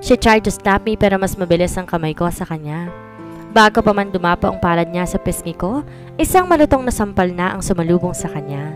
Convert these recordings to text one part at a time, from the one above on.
She tried to stop me pero mas mabilis ang kamay ko sa kanya. Bago pa man dumapa ang palad niya sa pisngi ko, isang malutong na sampal na ang sumalubong sa kanya.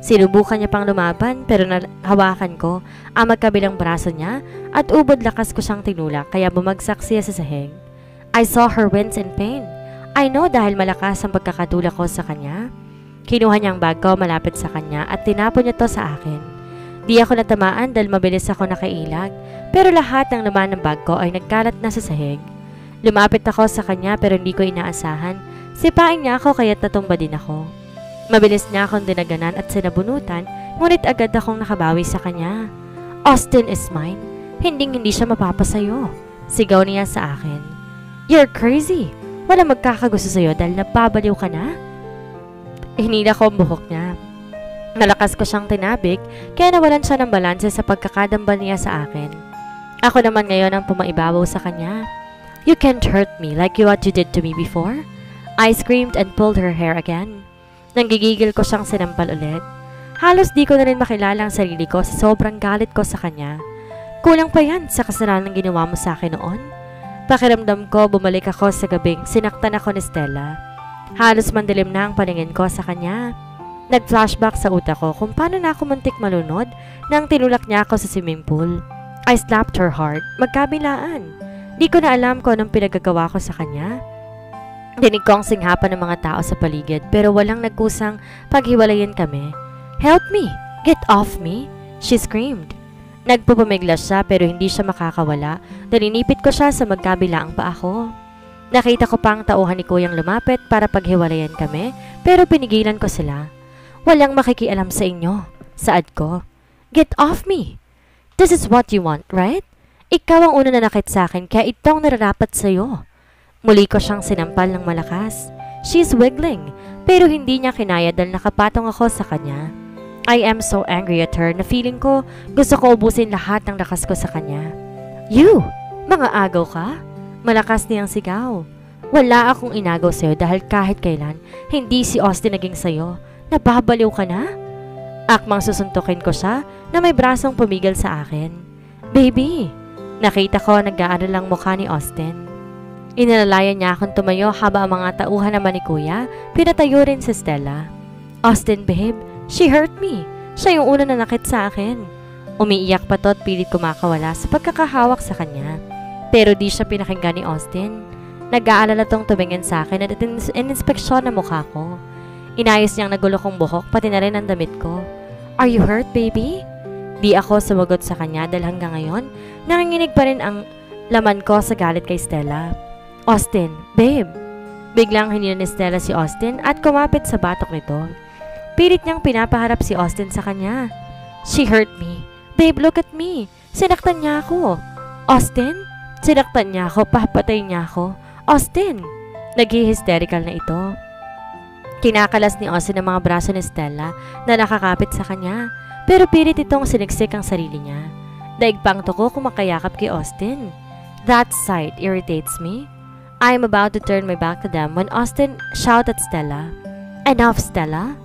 Sinubukan niya pang lumaban pero nahawakan ko ang magkabilang braso niya at ubod lakas ko siyang tinulak kaya bumagsak siya sa sahig. I saw her wince in pain. I know dahil malakas ang pagkakatulak ko sa kanya. Kinuha niya ang bag ko malapit sa kanya at tinapon niya to sa akin. Di ako natamaan dahil mabilis ako nakailag pero lahat ng laman ng bag ko ay nagkalat na sa sahig. Lumapit ako sa kanya pero hindi ko inaasahan. Sipain niya ako kaya't natumba din ako. Mabilis niya akong dinaganan at sinabunutan, ngunit agad akong nakabawi sa kanya. Austin is mine. Hindi siya mapapasayo. Sigaw niya sa akin. You're crazy. Wala magkakagusto sa'yo dahil nababaliw ka na. Hinila ko ang buhok niya. Nalakas ko siyang tinabik, kaya nawalan siya ng balanse sa pagkakadambal niya sa akin. Ako naman ngayon ang pumaibabaw sa kanya. You can't hurt me like what you did to me before. I screamed and pulled her hair again. Nanggigigil ko siyang sinampal ulit. Halos di ko na rin makilala ang sarili ko sa sobrang galit ko sa kanya. Kulang pa yan sa kasalanan ng ginawa mo sa akin noon. Pakiramdam ko bumalik ako sa gabing sinaktan ako ni Stella. Halos mandilim na ang paningin ko sa kanya. Nag-flashback sa utak ko kung paano na ako muntik malunod nang tinulak niya ako sa swimming pool. I slapped her hard, magkabilaan. Di ko na alam kung anong pinagagawa ko sa kanya. Dinig ko ang singhapan ng mga tao sa paligid pero walang nagkusang paghiwalayan kami. Help me! Get off me! She screamed. Nagpupumiglas siya pero hindi siya makakawala dahil inipit ko siya sa magkabilaang paa ko. Nakita ko pa ang tauhan ni Kuyang lumapit para paghiwalayan kami pero pinigilan ko sila. Walang makikialam sa inyo. Saad ko. Get off me! This is what you want, right? Ikaw ang una na nakit sa akin kaya itong nararapat sa'yo. Muli ko siyang sinampal ng malakas. She's wiggling, pero hindi niya kinaya dahil nakapatong ako sa kanya. I am so angry at her na feeling ko gusto ko ubusin lahat ng lakas ko sa kanya. You! Mga agaw ka? Malakas niyang sigaw. Wala akong inagaw sa'yo dahil kahit kailan, hindi si Austin naging sa'yo. Nababaliw ka na? Akmang susuntukin ko siya na may brasong pumigil sa akin. Baby! Nakita ko nag-aaralang mukha ni Austin. Inalalayan niya akong tumayo habang ang mga tauhan naman ni Kuya, pinatayo rin si Stella. Austin, babe, she hurt me. Siya yung una na nakit sa akin. Umiiyak pa to at pilit kumakawala sa pagkakahawak sa kanya. Pero di siya pinakinggan ni Austin. Nag-aalala tong tumingin sa akin at in-inspeksyon na mukha ko. Inayos niyang nagulo kong buhok pati na rin ang damit ko. Are you hurt, baby? Di ako sumagot sa kanya dahil hanggang ngayon, nanginginig pa rin ang laman ko sa galit kay Stella. Austin, babe. Biglang hinila ni Stella si Austin at kumapit sa batok nito. Pilit niyang pinapaharap si Austin sa kanya. She hurt me. Babe, look at me. Sinaktan niya ako. Austin? Sinaktan niya ako, papatay niya ako. Austin! Nag-hysterical na ito. Kinakalas ni Austin ang mga braso ni Stella na nakakapit sa kanya. Pero pilit itong siniksik ang sarili niya. Daig pang tuko kumakayakap kay Austin. That sight irritates me. I am about to turn my back to them when Austin shouted at Stella. Enough, Stella?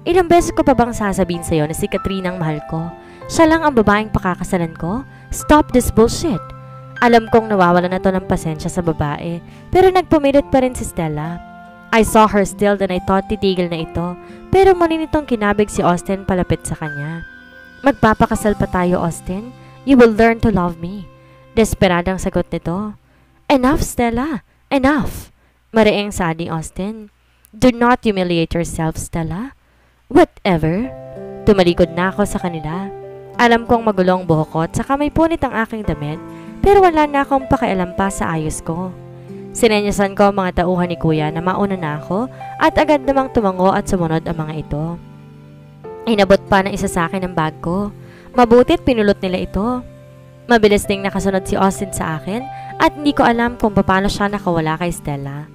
Ilang beses ko pa bang sasabihin sa'yo na si Katrina ang mahal ko? Siya lang ang babaeng pakakasalan ko? Stop this bullshit! Alam kong nawawala na to ng pasensya sa babae, pero nagpumilit pa rin si Stella. I saw her still then I thought titigil na ito, pero muli nitong kinabig si Austin palapit sa kanya. Magpapakasal pa tayo, Austin? You will learn to love me. Desperadang sagot nito. Enough, Stella! Enough! Mariing sabi ni Austin. Do not humiliate yourself, Stella. Whatever. Tumalikod na ako sa kanila. Alam kong magulong buhok ko at saka may punit ang aking damit, pero wala na akong pakialam pa sa ayos ko. Sinenyasan ko ang mga tauhan ni Kuya na mauna na ako at agad namang tumango at sumunod ang mga ito. Inabot pa ng isa sa akin ang bag ko. Mabutit pinulot nila ito. Mabilis ding nakasunod si Austin sa akin at hindi ko alam kung paano siya nakawala kay Stella.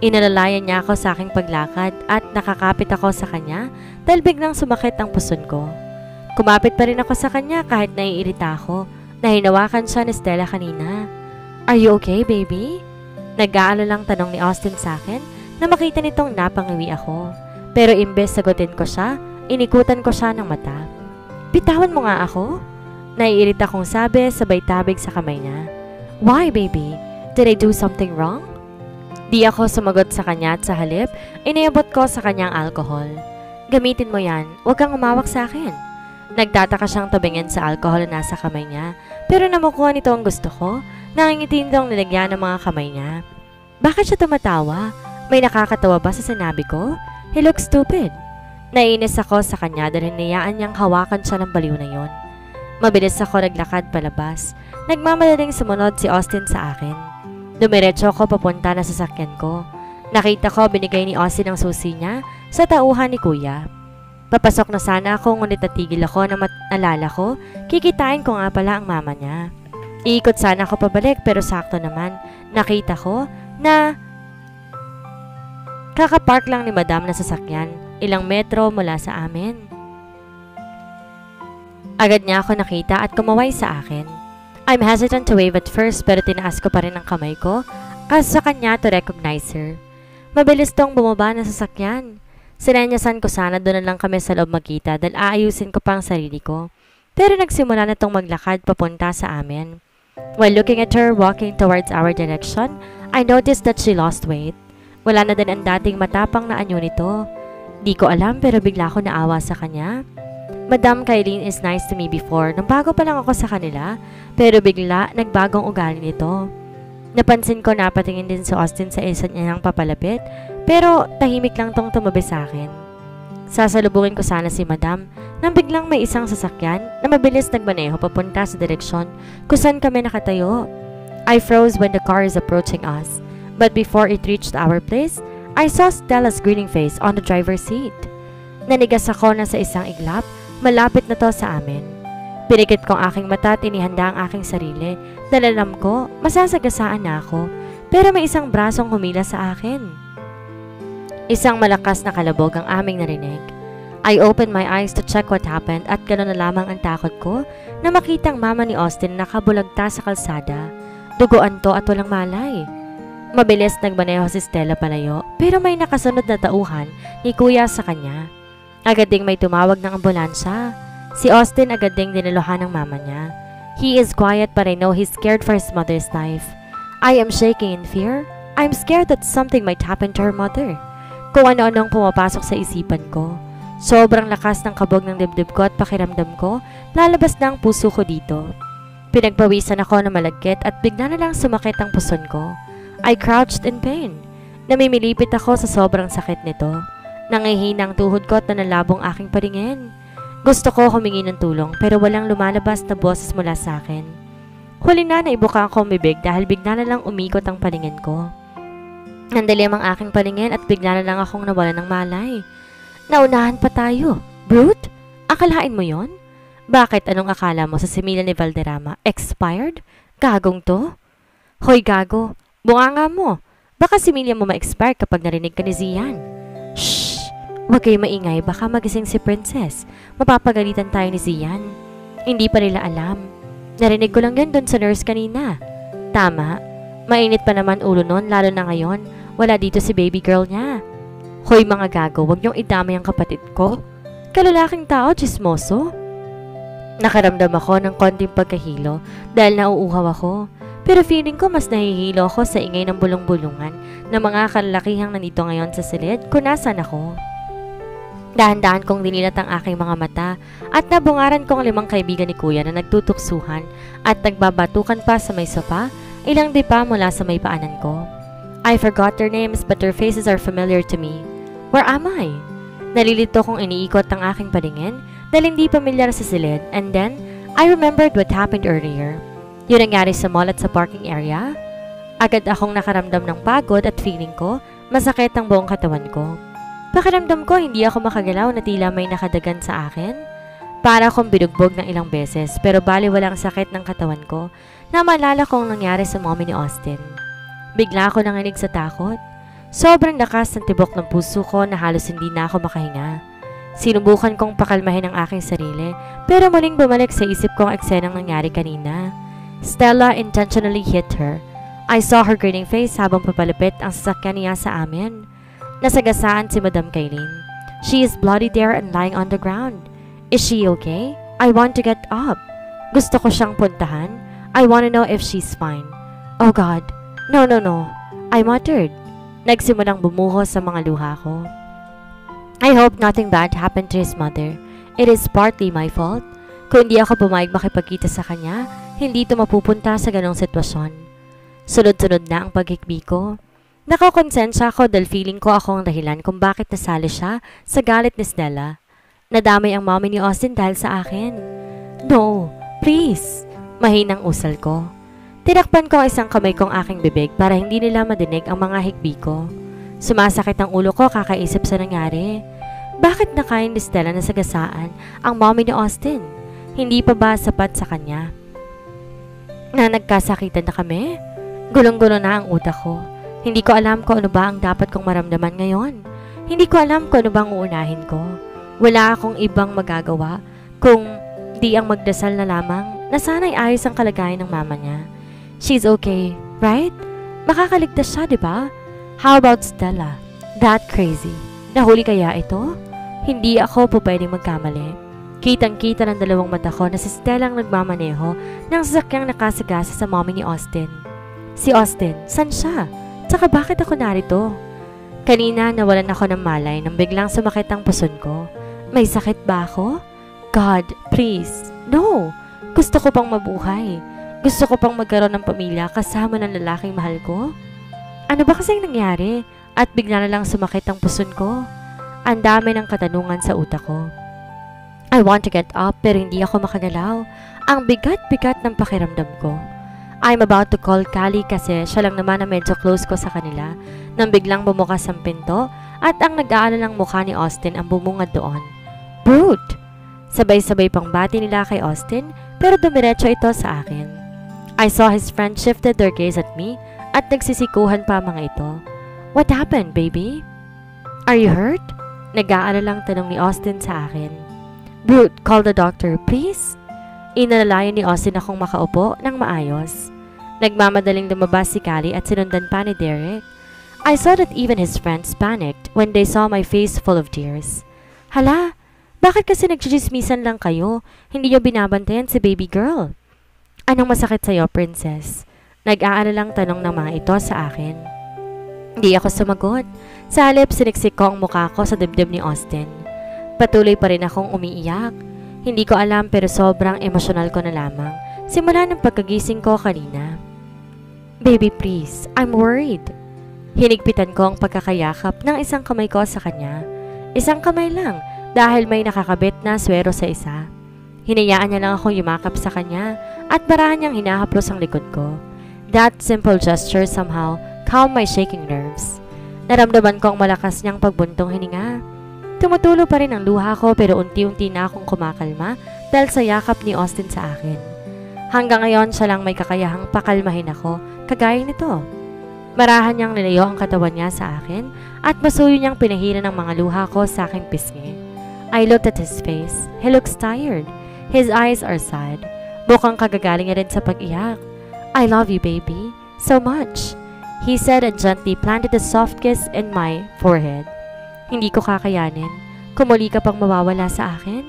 Inalalayan niya ako sa aking paglakad at nakakapit ako sa kanya dahil biglang sumakit ang puson ko. Kumapit pa rin ako sa kanya kahit naiirita ako na hinawakan siya ni Stella kanina. Are you okay, baby? Nag-aalalang tanong ni Austin sa akin na makita nitong napangiwi ako. Pero imbes sagutin ko siya, inikutan ko siya ng mata. Bitawan mo nga ako? Naiirita kong sabi sabay tabig sa kamay niya. Why, baby? Did I do something wrong? Di ako sumagot sa kanya at sa halip, iniabot ko sa kanyang alcohol. Gamitin mo yan, huwag kang umawak sa akin. Nagtataka siyang tabingin sa alcohol na nasa kamay niya, pero namukuha nito ang gusto ko, nangingitin nitong nilagyan ng mga kamay niya. Bakit siya tumatawa? May nakakatawa ba sa sinabi ko? He looks stupid. Nainis ako sa kanya dahil hinayaan niyang hawakan siya ng baliw na yon. Mabilis ako naglakad palabas. Nagmamadaling sumunod si Austin sa akin. Dumiretso ako papunta na sa sasakyan ko. Nakita ko binigay ni Austin ang susi niya sa tauhan ni Kuya. Papasok na sana ako ngunit natigil ako na maalala ko, kikitain ko nga pala ang mama niya. Iikot sana ako pabalik pero sakto naman, nakita ko na kakapark lang ni Madam na sasakyan, ilang metro mula sa amin. Agad niya ako nakita at kumaway sa akin. I'm hesitant to wave at first pero tinaas ko pa rin ang kamay ko sa kanya to recognize her. Mabilis tong bumaba ng sasakyan. Sinenyasan ko sana doon na lang kami sa loob magkita dahil aayusin ko pa ang sarili ko. Pero nagsimula na tong maglakad papunta sa amin. While looking at her walking towards our direction, I noticed that she lost weight. Wala na din ang dating matapang na anyo nito. Di ko alam pero bigla ko naawa sa kanya. Madam Kylene is nice to me before nung bago pa lang ako sa kanila, pero bigla nagbagong ugali nito. Napansin ko na patingin din si Austin sa isa niyang papalapit, pero tahimik lang tong tumabi sa akin. Sasalubungin ko sana si Madam nang biglang may isang sasakyan na mabilis nagmaneho papunta sa direksyon kung saan kami nakatayo. I froze when the car is approaching us, but before it reached our place, I saw Stella's grinning face on the driver's seat. Nanigas ako na sa isang iglap, malapit na to sa amin. Pinikit ko ang aking mata at inihanda ang aking sarili dahil alam ko masasagasaan na ako, pero may isang brasong humila sa akin. Isang malakas na kalabog ang aming narinig. I opened my eyes to check what happened at gano'n na lamang ang takot ko na makita ang mama ni Austin nakabulagta sa kalsada. Duguan to at walang malay. Mabilis nagmaneho si Stella palayo pero may nakasunod na tauhan ni Kuya sa kanya. Agad ding may tumawag ng ambulansya. Si Austin agad ding diniluhan ng mama niya. He is quiet but I know he's scared for his mother's life. I am shaking in fear. I'm scared that something might happen to her mother. Kung ano-anong pumapasok sa isipan ko. Sobrang lakas ng kabog ng dibdib ko at pakiramdam ko, lalabas na ang puso ko dito. Pinagpawisan ako na malagkit at bigla na lang sumakit ang puson ko. I crouched in pain. Namimilipit ako sa sobrang sakit nito. Nangihina ang tuhod ko at nanalabong aking paringin. Gusto ko humingi ng tulong pero walang lumalabas na boses mula sa akin. Huli na naibuka ako bibig dahil bigla na lang umikot ang paningin ko. Nandalim ang aking paningin at bigla na lang akong nawalan ng malay. Naunahan pa tayo. Brute? Akalain mo yon? Bakit anong akala mo sa simila ni Valderrama? Expired? Gagong to? Hoy gago, bunganga mo. Baka similya mo ma-expire kapag narinig ka ni Zian. Shhh! Huwag kayo maingay, baka magising si Princess. Mapapagalitan tayo ni Zian. Hindi pa nila alam. Narinig ko lang yan doon sa nurse kanina. Tama. Mainit pa naman ulo nun, lalo na ngayon. Wala dito si baby girl niya. Hoy mga gago, huwag niyong idamay ang kapatid ko. Kalalaking tao, chismoso. Nakaramdam ako ng konting pagkahilo dahil nauuhaw ako. Pero feeling ko mas nahihilo ako sa ingay ng bulong-bulungan ng mga kalalakihang nandito ngayon sa silid kung nasan ako. Dahan-dahan kong dinilat ang aking mga mata at nabungaran kong 5 kaibigan ni Kuya na nagtutuksuhan at nagbabatukan pa sa may sofa, ilang dipa mula sa may paanan ko. I forgot their names but their faces are familiar to me. Where am I? Nalilito kong iniikot ang aking paningin dahil hindi pamilyar sa silid and then I remembered what happened earlier. Yun nangyari sa mall at sa parking area. Agad akong nakaramdam ng pagod at feeling ko masakit ang buong katawan ko. Pakiramdam ko hindi ako makagalaw na tila may nakadagan sa akin. Para akong binugbog ng ilang beses pero baliwala ang sakit ng katawan ko na maalala kong nangyari sa mommy ni Austin. Bigla ako nanginig sa takot. Sobrang lakas ng tibok ng puso ko na halos hindi na ako makahinga. Sinubukan kong pakalmahin ang aking sarili pero muling bumalik sa isip ko ang eksenang nangyari kanina. Stella intentionally hit her. I saw her grinning face habang papalapit ang sasakyan niya sa amin. Nasagasaan si Madam Kylene. She is bloody there and lying on the ground. Is she okay? I want to get up. Gusto ko siyang puntahan. I want to know if she's fine. Oh God, no, no, no, I muttered. Nagsimulang bumuhos sa mga luha ko. I hope nothing bad happened to his mother. It is partly my fault. Kung hindi ako pumayag makipagkita sa kanya, hindi ito mapupunta sa ganong sitwasyon. Sunod-sunod na ang paghikbi ko. Nakakonsensya ako dahil feeling ko ako ang dahilan kung bakit nasali siya sa galit ni Stella. Nadamay ang mommy ni Austin dahil sa akin. No, please, mahinang usal ko. Tinakpan ko ang isang kamay kong aking bibig para hindi nila madinig ang mga hikbi ko. Sumasakit ang ulo ko kakaisip sa nangyari. Bakit nakain ni Stella na sagasaan ang mommy ni Austin? Hindi pa ba sapat sa kanya? Na nagkasakitan na kami? Gulong-gulo na ang utak ko. Hindi ko alam kung ano ba ang dapat kong maramdaman ngayon. Hindi ko alam kung ano bang uunahin ko. Wala akong ibang magagawa kung di ang magdasal na lamang na sana'y ayos ang kalagayan ng mama niya. She's okay, right? Makakaligtas siya, di ba? How about Stella? That crazy. Nahuli kaya ito? Hindi ako po pwedeng magkamali. Kitang-kita ng dalawang mata ko na si Stella ang nagmamaneho ng sasakyang nakasagasa sa mommy ni Austin. Si Austin, san siya? Tsaka bakit ako narito? Kanina nawalan ako ng malay nang biglang sumakit ang puson ko. May sakit ba ako? God, please, no! Gusto ko pang mabuhay. Gusto ko pang magkaroon ng pamilya kasama ng lalaking mahal ko. Ano ba kasing nangyari? At bigla na lang sumakit ang puson ko. Ang dami ng katanungan sa utak ko. I want to get up pero hindi ako makagalaw. Ang bigat-bigat ng pakiramdam ko. I'm about to call Callie kasi siya lang naman na medyo close ko sa kanila nang biglang bumukas ang pinto at ang nag-aalalang mukha ni Austin ang bumungad doon. Brute! Sabay-sabay pang bati nila kay Austin pero dumiretso ito sa akin. I saw his friend shifted their gaze at me at nagsisikuhan pa mga ito. What happened, baby? Are you hurt? Nag-aalalang tanong ni Austin sa akin. Brute, call the doctor, please. Inalalayan ni Austin akong makaupo ng maayos. Nagmamadaling lumabas si Callie at sinundan pa ni Derek. I saw that even his friends panicked when they saw my face full of tears. Hala, bakit kasi nagchichismisan lang kayo? Hindi niyo binabantayan si baby girl. Anong masakit sa'yo, princess? Nag-aalalang tanong ng mga ito sa akin. Hindi ako sumagot. Sa halip, siniksik ko ang mukha ko sa dibdib ni Austin. Patuloy pa rin akong umiiyak. Hindi ko alam pero sobrang emosyonal ko na lamang. Simula ng pagkagising ko kanina. Baby, please, I'm worried. Hinigpitan ko ang pagkakayakap ng isang kamay ko sa kanya. Isang kamay lang dahil may nakakabit na swero sa isa. Hinayaan niya lang akong yumakap sa kanya at barahan niyang hinahaplos ang likod ko. That simple gesture somehow calmed my shaking nerves. Naramdaman ko ang malakas niyang pagbuntong hininga. Tumutulo pa rin ang luha ko pero unti-unti na akong kumakalma dahil sa yakap ni Austin sa akin. Hanggang ngayon siya lang may kakayahang pakalmahin ako, kagaya nito. Marahan niyang nilayo ang katawan niya sa akin at masuyo niyang pinahira ng mga luha ko sa aking pisngi. I looked at his face. He looks tired. His eyes are sad. Bukang kagagaling niya rin sa pag-iyak. I love you, baby, so much. He said and gently planted a soft kiss in my forehead. Hindi ko kakayanin. Kumuli ka pang mawawala sa akin?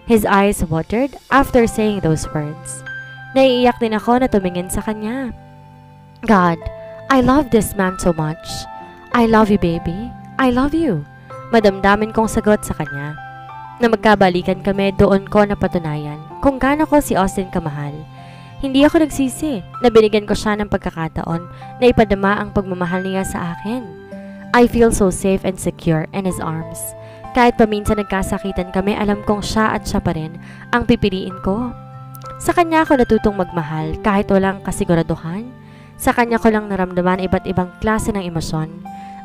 His eyes watered after saying those words. Naiiyak din ako na tumingin sa kanya. God, I love this man so much. I love you, baby. I love you. Madamdamin kong sagot sa kanya. Na magkabalikan kami, doon ko napatunayan kung gaano ko si Austin kamahal. Hindi ako nagsisi na binigyan ko siya ng pagkakataon na ipadama ang pagmamahal niya sa akin. I feel so safe and secure in his arms. Kahit paminsan nagkasakitan kami, alam kong siya at siya pa rin ang pipiliin ko. Sa kanya ako natutong magmahal kahit walang kasiguraduhan. Sa kanya ko lang naramdaman iba't ibang klase ng emosyon.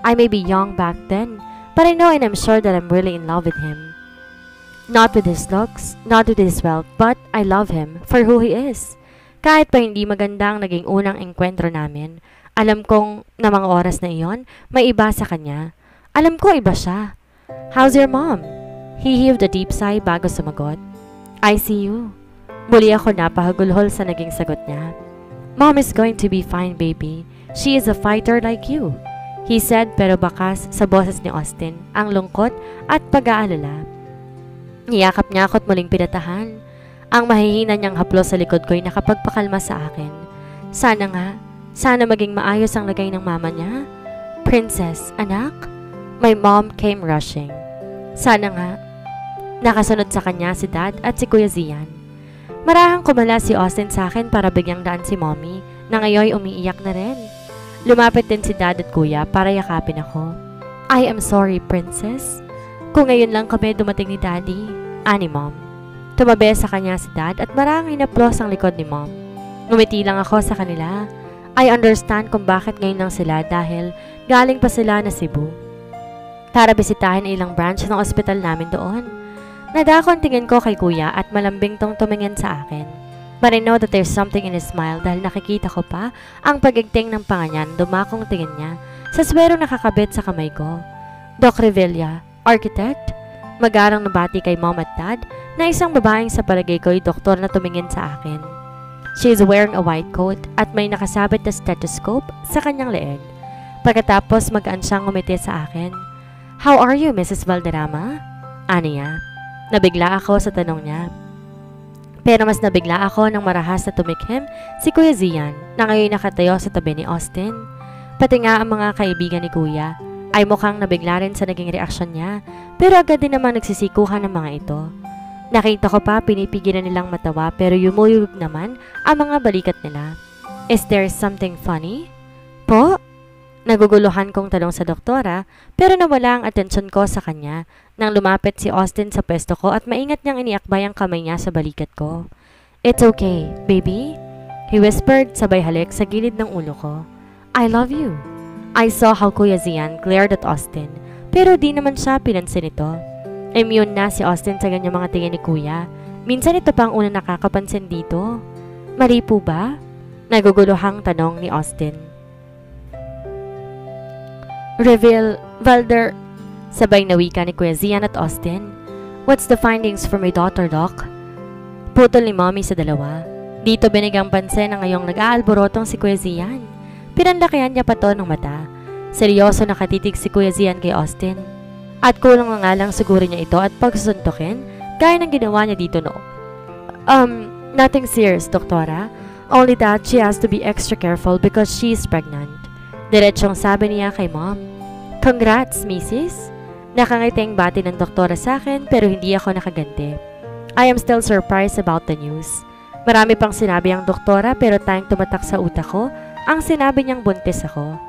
I may be young back then, but I know and I'm sure that I'm really in love with him. Not with his looks, not with his wealth, but I love him for who he is. Kahit pa hindi maganda ang naging unang engkwentro namin, alam kong na mga oras na iyon, may iba sa kanya. Alam ko iba siya. How's your mom? He heaved a deep sigh bago sumagot. I see you. Muli ako napahagulhol sa naging sagot niya. Mom is going to be fine, baby. She is a fighter like you. He said pero bakas sa boses ni Austin ang lungkot at pag-aalala. Niyakap niya ako at muling pinatahan. Ang mahihina niyang haplos sa likod ko'y nakapagpakalma sa akin. Sana nga, Sana maging maayos ang lagay ng mama niya. Princess, anak? My mom came rushing. Sana nga. Nakasunod sa kanya si Dad at si Kuya Zian. Marahang kumala si Austin sa akin para bigyang daan si Mommy na ngayon umiiyak na rin. Lumapit din si Dad at Kuya para yakapin ako. I am sorry, Princess. Kung ngayon lang kami dumating ni Daddy, ani Mom. Tumabi sa kanya si Dad at marahang hinaplos ang likod ni Mom. Ngumiti lang ako sa kanila. I understand kung bakit ngayon lang sila dahil galing pa sila na Cebu. Para bisitahin ang ilang branch ng ospital namin doon. Nadako ang tingin ko kay Kuya at malambing tong tumingin sa akin. But I know that there's something in his smile dahil nakikita ko pa ang pagigting ng panga niya, dumakong tingin niya sa swero nakakabit sa kamay ko. Doc Revilla, architect? Magarang nabati kay Mom at Dad na isang babaeng sa palagay ko'y doktor na tumingin sa akin. She is wearing a white coat at may nakasabit na stethoscope sa kanyang leeg. Pagkatapos magaan siyang ngumiti sa akin. How are you, Mrs. Valderrama? Ano niya? Nabigla ako sa tanong niya. Pero mas nabigla ako nang marahas na tumikhim si Kuya Zian na ngayon nakatayo sa tabi ni Austin. Pati nga ang mga kaibigan ni Kuya ay mukhang nabigla rin sa naging reaksyon niya pero agad din naman nagsisikuhan ng mga ito. Nakita ko pa pinipigilan nilang matawa pero yumuyug naman ang mga balikat nila. Is there something funny? Po? Naguguluhan kong tanong sa doktora pero nawala ang atensyon ko sa kanya nang lumapit si Austin sa pwesto ko at maingat niyang iniakbay ang kamay niya sa balikat ko. It's okay, baby? He whispered sabay halik sa gilid ng ulo ko. I love you. I saw how Kuya Zian glared at Austin pero di naman siya pinansin ito. Immune na si Austin sa ganyang mga tingin ni Kuya. Minsan ito pa ang una nakakapansin dito. Mali po ba? Naguguluhang tanong ni Austin. Valder, sabay na wika ni Kuya Zian at Austin. What's the findings for my daughter, Doc? Putol ni Mommy sa dalawa. Dito binigang pansin na ngayong nag-aalborotong si Kuya Zian. Pinanlakihan niya pa to ng mata. Seryoso nakatitig si Kuya Zian kay Austin. At kulang na nga lang siguro niya ito at pagsusuntukin gaya ng ginawa niya dito noon. Nothing serious, doktora. Only that she has to be extra careful because she is pregnant. Diretsong sabi niya kay Mom. Congrats, Mrs. Nakangiting bati ng doktora sa akin pero hindi ako nakaganti. I am still surprised about the news. Marami pang sinabi ang doktora pero tayong tumatak sa utak ko ang sinabi niyang buntis ako.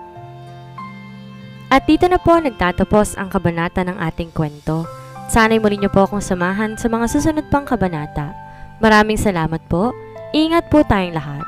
At dito na po nagtatapos ang kabanata ng ating kwento. Sana'y muli niyo po akong samahan sa mga susunod pang kabanata. Maraming salamat po. Ingat po tayong lahat.